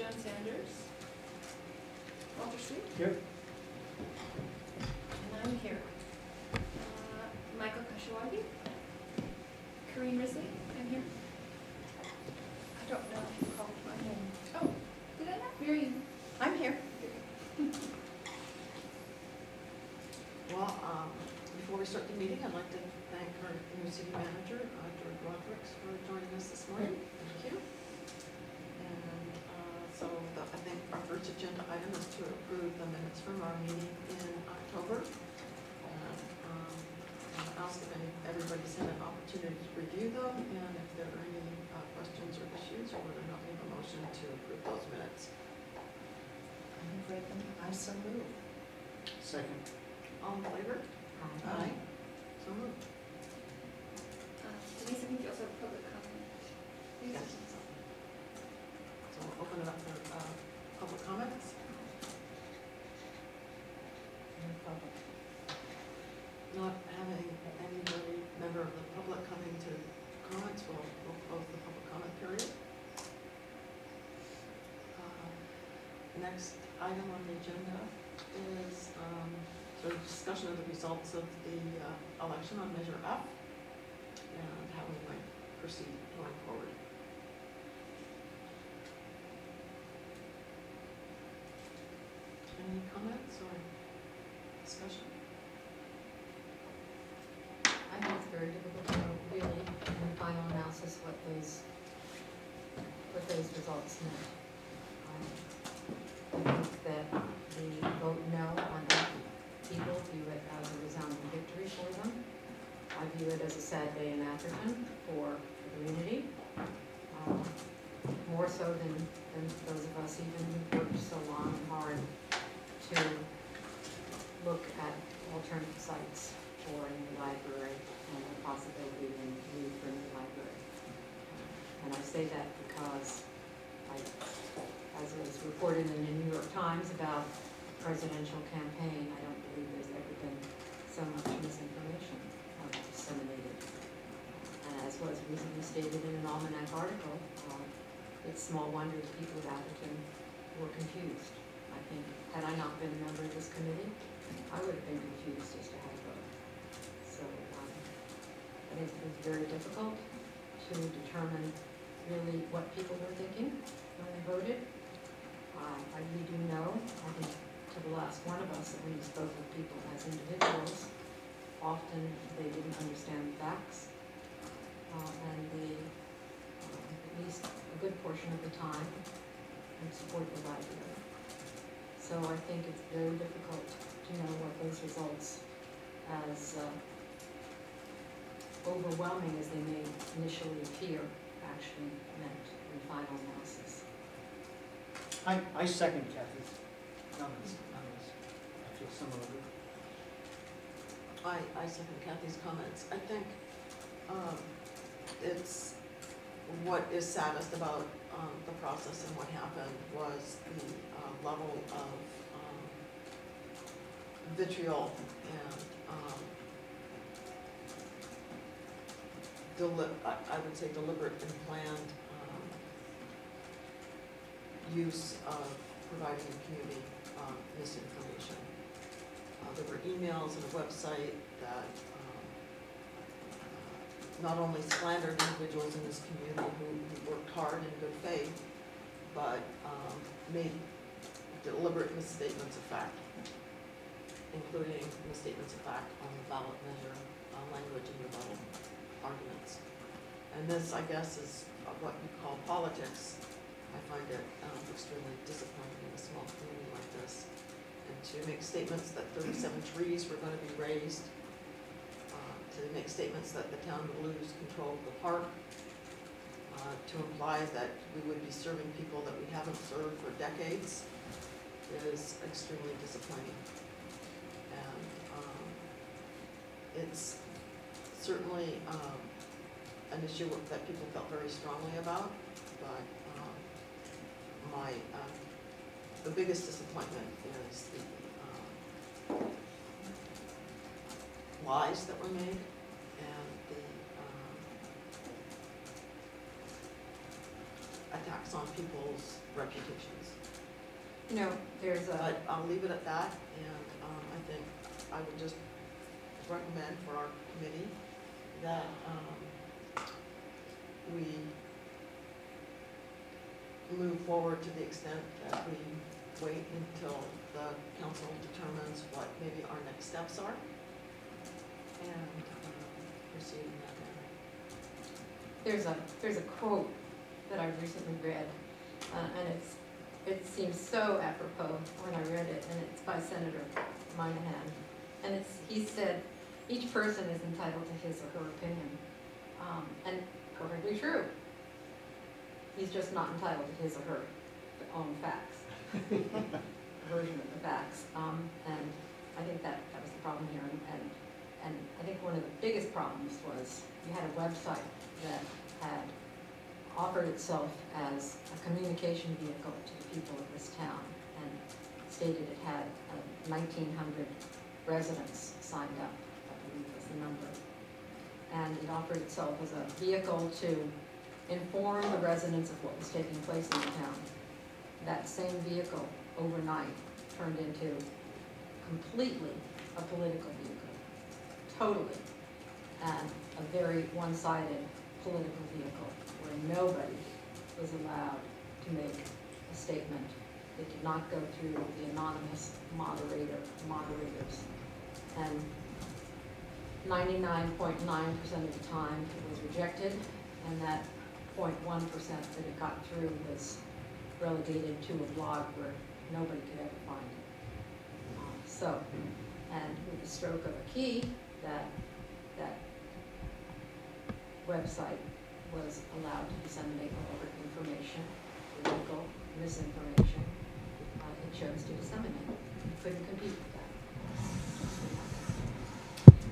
John Sanders. Walter Street. Here. And I'm here. Michael Kashawagi. Corinne Risley, I'm here. I don't know if you called my name. Oh, did I not? Marion, I'm here. Well, before we start the meeting, I'd like to thank our new city manager, George Rodriguez, for joining us this morning. Thank you. And I think our first agenda item is to approve the minutes from our meeting in October. And I'll ask if everybody's had an opportunity to review them, and if there are any questions or issues, or whether or not we have a motion to approve those minutes. I have read them. I so move. Second. All in favor? Aye. So moved. Denise, I think you also have public comment. Yes. So we'll open it up for public comments. Not having anybody, member of the public coming to comments, we'll close the public comment period. Next item on the agenda is sort of discussion of the results of the election on Measure F and how we might proceed going forward. Any comments or discussion? I think it's very difficult to know really in the final analysis what those results meant. I think that the vote no on that, people view it as a resounding victory for them. I view it as a sad day in Atherton for the community, more so than those of us even who worked so long and hard to look at alternative sites for a new library and the possibility of a need for a new library. And I say that because as it was reported in the New York Times about the presidential campaign, I don't believe there's ever been so much misinformation disseminated. And as was recently stated in an almanac article, it's small wonder that people of Atherton were confused. I think, had I not been a member of this committee, I would have been confused as to how to vote. So I think it was very difficult to determine really what people were thinking when they voted. I really do know, I think to the last one of us that when we spoke with people as individuals, often they didn't understand the facts, and they, at least a good portion of the time, would support the library. So I think it's very difficult to know what those results, as overwhelming as they may initially appear, actually meant in final analysis. I second Kathy's comments on this. I feel similarly. I second Kathy's comments. I think it's what is saddest about the process and what happened was the level of vitriol and I would say deliberate and planned use of providing the community misinformation. There were emails and a website that not only slandered individuals in this community who worked hard in good faith, but made deliberate misstatements of fact, including misstatements of fact on the ballot measure language and rebuttal arguments. And this, I guess, is what you call politics. I find it extremely disappointing in a small community like this. And to make statements that 37 trees were going to be raised, to make statements that the town would lose control of the park, to imply that we would be serving people that we haven't served for decades is extremely disappointing. And it's certainly an issue that people felt very strongly about, but the biggest disappointment is the lies that were made and the attacks on people's reputations. You know, there's a, But I'll leave it at that, and I think I would just recommend for our committee that we move forward to the extent that we wait until the council determines what maybe our next steps are, and proceed in that manner. there's a quote that I recently read, and it seems so apropos when I read it, and it's by Senator Moynihan. And he said, each person is entitled to his or her opinion, and perfectly true. He's just not entitled to his or her own facts, version of the facts. And I think that was the problem here. And I think one of the biggest problems was you had a website that had offered itself as a communication vehicle to the people of this town, and stated it had 1,900 residents signed up, I believe was the number. And it offered itself as a vehicle to inform the residents of what was taking place in the town. That same vehicle overnight turned into completely a political vehicle, totally, and a very one-sided political vehicle where nobody was allowed to make a statement. It did not go through the anonymous moderators. And 99.9% of the time it was rejected, and that 0.1% that it got through was relegated to a blog where nobody could ever find it. So, and with the stroke of a key, that website was allowed to disseminate whatever information, political misinformation, it chose to disseminate. You couldn't compete with that.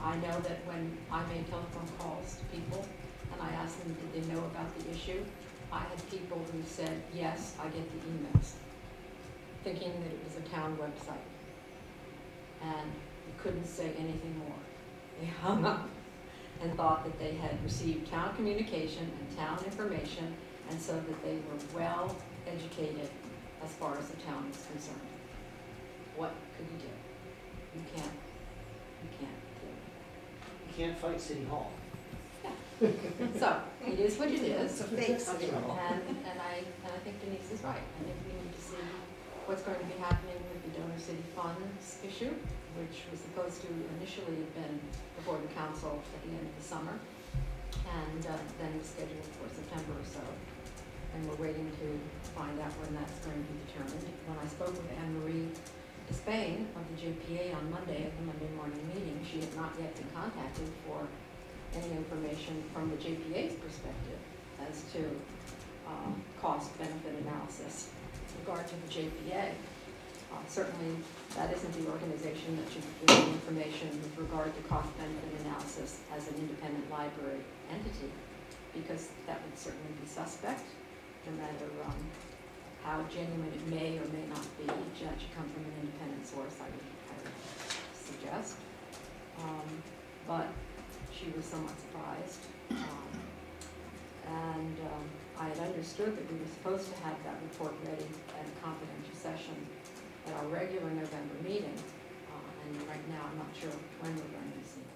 I know that when I made telephone calls to people and I asked them, did they know about the issue, I had people who said, yes, I get the emails, thinking that it was a town website. And you couldn't say anything more. They hung up and thought that they had received town communication and town information, and so that they were well educated as far as the town is concerned. What could you do? You can't do it. You can't fight City Hall. So, it is what it is. It's a fake city hall. And I think Denise is right. I think we need to see what's going to be happening with the donor city funds issue, which was supposed to initially have been before the council at the end of the summer, and then was scheduled for September or so. And we're waiting to find out when that's going to be determined. When I spoke with Anne-Marie Despain of the JPA on Monday at the Monday morning meeting, she had not yet been contacted for any information from the JPA's perspective as to cost-benefit analysis with regard to the JPA. Certainly, that isn't the organization that should be giving information with regard to cost-benefit analysis as an independent library entity, because that would certainly be suspect, no matter how genuine it may or may not be. That should come from an independent source, I would suggest. But she was somewhat surprised. I had understood that we were supposed to have that report ready at a confidential session at our regular November meeting, and right now I'm not sure when we're going to see it.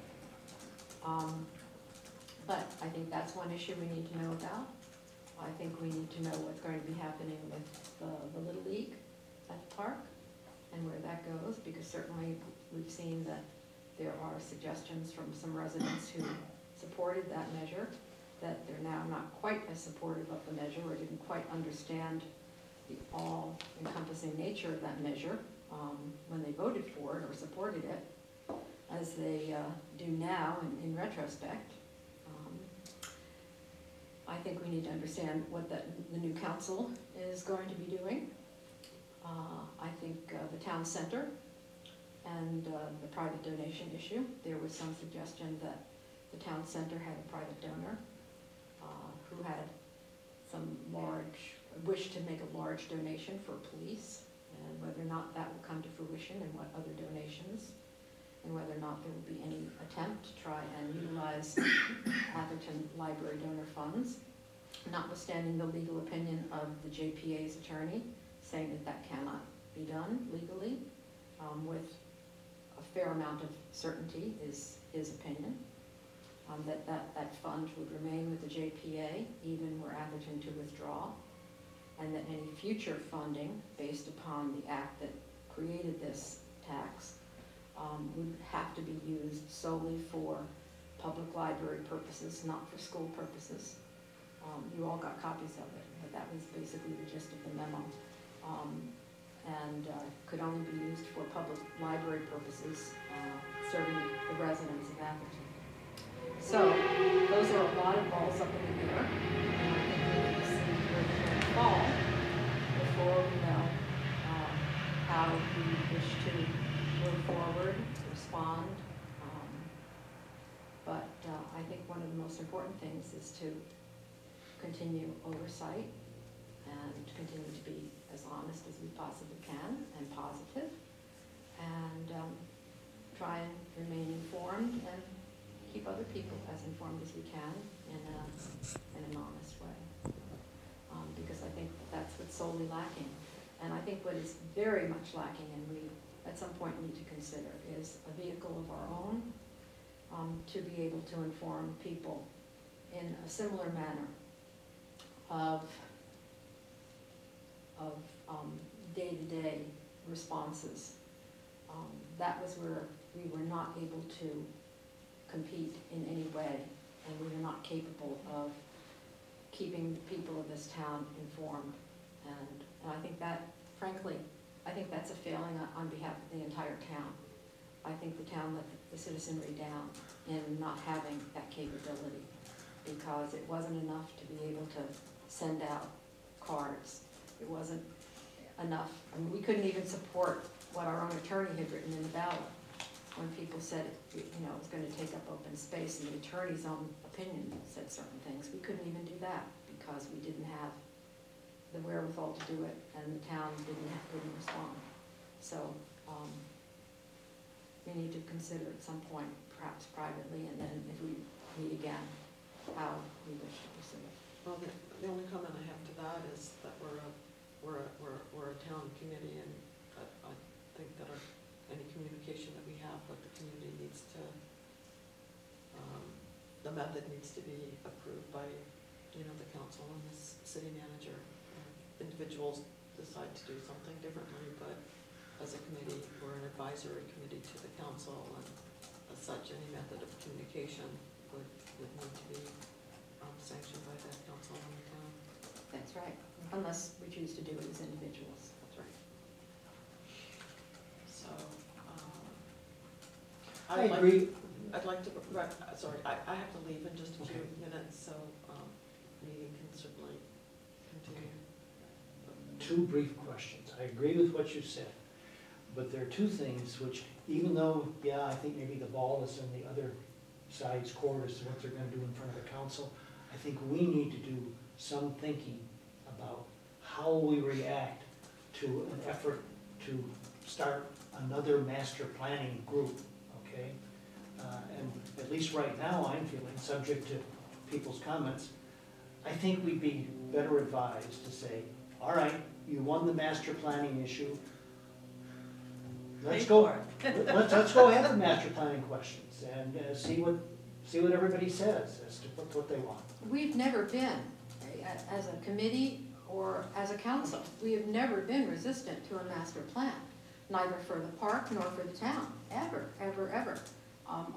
But I think that's one issue we need to know about. I think we need to know what's going to be happening with the Little League at the park and where that goes, because certainly we've seen that there are suggestions from some residents who supported that measure, that they're now not quite as supportive of the measure or didn't quite understand the all-encompassing nature of that measure when they voted for it or supported it, as they do now in retrospect. I think we need to understand what the new council is going to be doing. I think the town center and the private donation issue, there was some suggestion that the town center had a private donor who had some wish to make a large donation for police, and whether or not that will come to fruition and what other donations, and whether or not there will be any attempt to try and utilize Atherton library donor funds. notwithstanding the legal opinion of the JPA's attorney, saying that that cannot be done legally, with a fair amount of certainty is his opinion. That fund would remain with the JPA even were Atherton to withdraw, and that any future funding based upon the act that created this tax would have to be used solely for public library purposes, not for school purposes. You all got copies of it, but that was basically the gist of the memo. And could only be used for public library purposes, serving the residents of Atherton. So, those are a lot of balls up in the air, and I think we need to see where they're going to fall before we know how we wish to move forward, respond. But I think one of the most important things is to continue oversight and to continue to be as honest as we possibly can and positive, and try and remain informed and keep other people as informed as we can in an honest way. Because I think that's what's solely lacking. And I think what is very much lacking, and we at some point need to consider, is a vehicle of our own to be able to inform people in a similar manner of day-to-day responses. That was where we were not able to compete in any way, and we were not capable of keeping the people of this town informed. And I think that, frankly, I think that's a failing on behalf of the entire town. I think the town let the citizenry down in not having that capability, because it wasn't enough to be able to send out cards. It wasn't enough. I mean, we couldn't even support what our own attorney had written in the ballot. When people said, it was going to take up open space, and the attorney's own opinion said certain things, we couldn't even do that because we didn't have the wherewithal to do it, and the town didn't respond. So we need to consider at some point, perhaps privately, and then if we meet again, how we wish to pursue it. Well, the only comment I have to that is that we're a town committee, and I think that any communication that we have with the community needs to, the method needs to be approved by, the council and the city manager. Individuals decide to do something differently, but as a committee, we're an advisory committee to the council, and as such, any method of communication would need to be sanctioned by the council and the town. That's right, unless we choose to do it as individuals. That's right. So, I agree. I'd like to, sorry, I have to leave in just a few minutes, so meeting can certainly continue. Two brief questions. I agree with what you said, but there are two things which, even though, yeah, I think maybe the ball is in the other side's court as to what they're going to do in front of the council, I think we need to do some thinking about how we react to an effort to start another master planning group, okay? And at least right now, I'm feeling, subject to people's comments, I think we'd be better advised to say, all right, you won the master planning issue. Let's go. Let's go ahead with master planning questions and see what everybody says as to what they want. We've never been, as a committee or as a council, we have never been resistant to a master plan, neither for the park nor for the town, ever, ever, ever.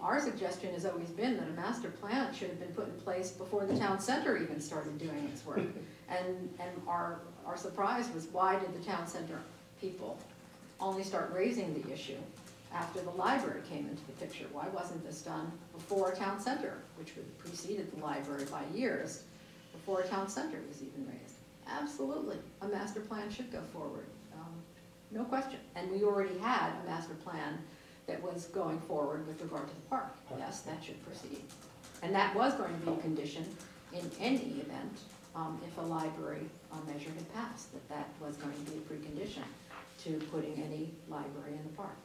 Our suggestion has always been that a master plan should have been put in place before the town center even started doing its work. And our surprise was, why did the town center people only start raising the issue after the library came into the picture? Why wasn't this done before a town center, which preceded the library by years, before a town center was even raised? Absolutely, a master plan should go forward, no question. And we already had a master plan that was going forward with regard to the park. Yes, that should proceed. And that was going to be a condition in any event, if a library measure had passed, that was going to be a precondition to putting any library in the park.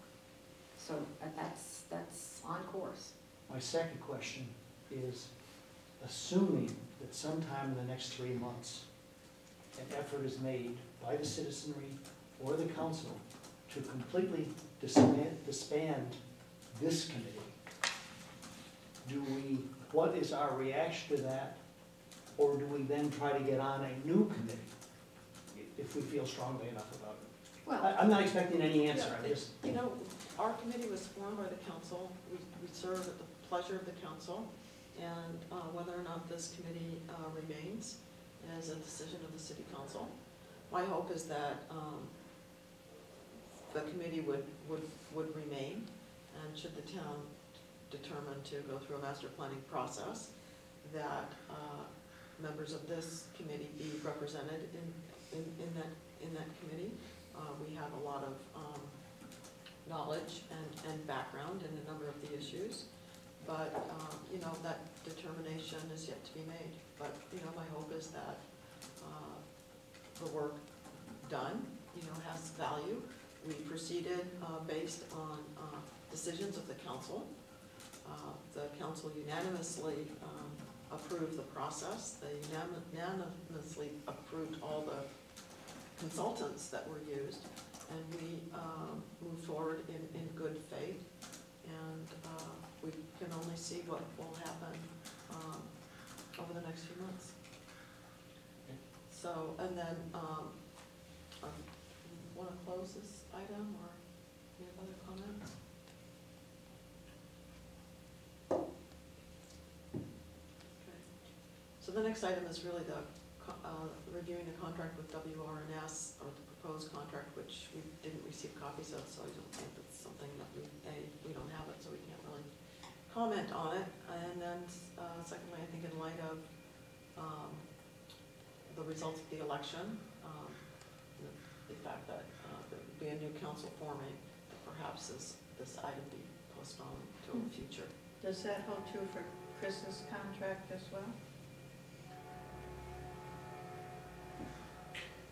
So that's on course. My second question is, assuming that sometime in the next 3 months, an effort is made by the citizenry or the council to completely disband this committee, what is our reaction to that? Or do we then try to get on a new committee if we feel strongly enough about it? Well, I'm not expecting any answer, Yeah, I'm just, You know, our committee was formed by the council, we serve at the pleasure of the council, and whether or not this committee remains is a decision of the city council. My hope is that the committee would remain, and should the town determine to go through a master planning process, that members of this committee be represented in that committee. We have a lot of knowledge and background in a number of the issues, but, you know, that determination is yet to be made. But, you know, my hope is that the work done, you know, has value. We proceeded based on decisions of the council. The council unanimously approved the process. They unanimously approved all the consultants that were used, and we moved forward in good faith, and we can only see what will happen over the next few months. So, and then, want to close this item, or any other comments? Okay. So the next item is really the reviewing the contract with WRNS, or the proposed contract, which we didn't receive copies of, so I don't think that's something that we don't have it, so we can't really comment on it. And then, secondly, I think in light of the results of the election, the fact that there would be a new council forming, that perhaps this item be postponed to a future. Does that hold true for Chris's contract as well?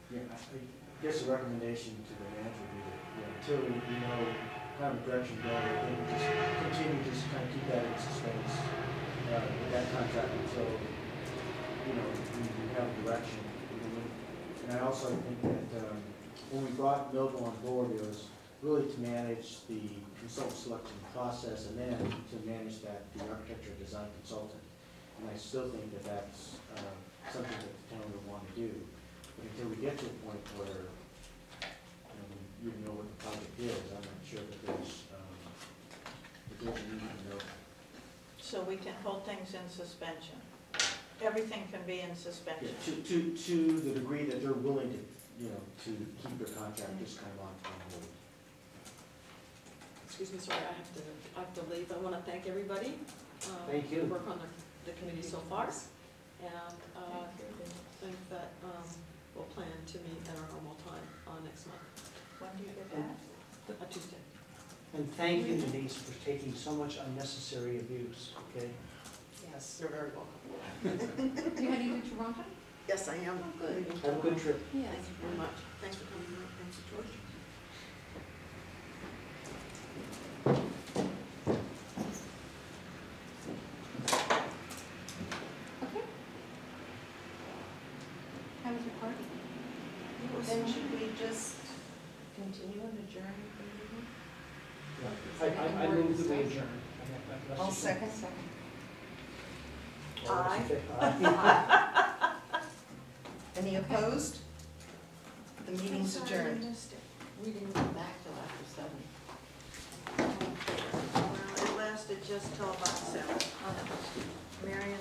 Yeah, I guess a recommendation to the manager would be that, you know, until we know kind of direction go, I think just continue to just kind of keep that in suspense, with that contract until, you know, we have a direction. And I also think that, when we brought Millville on board, it was really to manage the consultant selection process and then to manage that, the architecture design consultant. And I still think that that's something that the town would want to do. But until we get to a point where, you know, we even know what the project is, I'm not sure that there's a need to know. So we can hold things in suspension? Everything can be in suspension? Yeah, to the degree that they're willing to, you know, to keep their contract just kind of on hold. Excuse me, sorry, I have to leave. I want to thank everybody. Thank you. Who worked on the committee so far, and think that we'll plan to meet at our normal time next month. When do you get that? Tuesday. and thank you, Denise, for taking so much unnecessary abuse, okay? Yes, you're very welcome. You heading to Toronto? Yes, I am. Oh, good. Have a good trip. Yes. Thank you very much. Thanks for coming. Thanks, George. Okay. How was your party? Then should we just continue and adjourn the meeting? I move that we adjourn. I'll second. Aye. Any opposed? The meeting's adjourned. We didn't get back till after 7. Well, it lasted just till about 7. Marion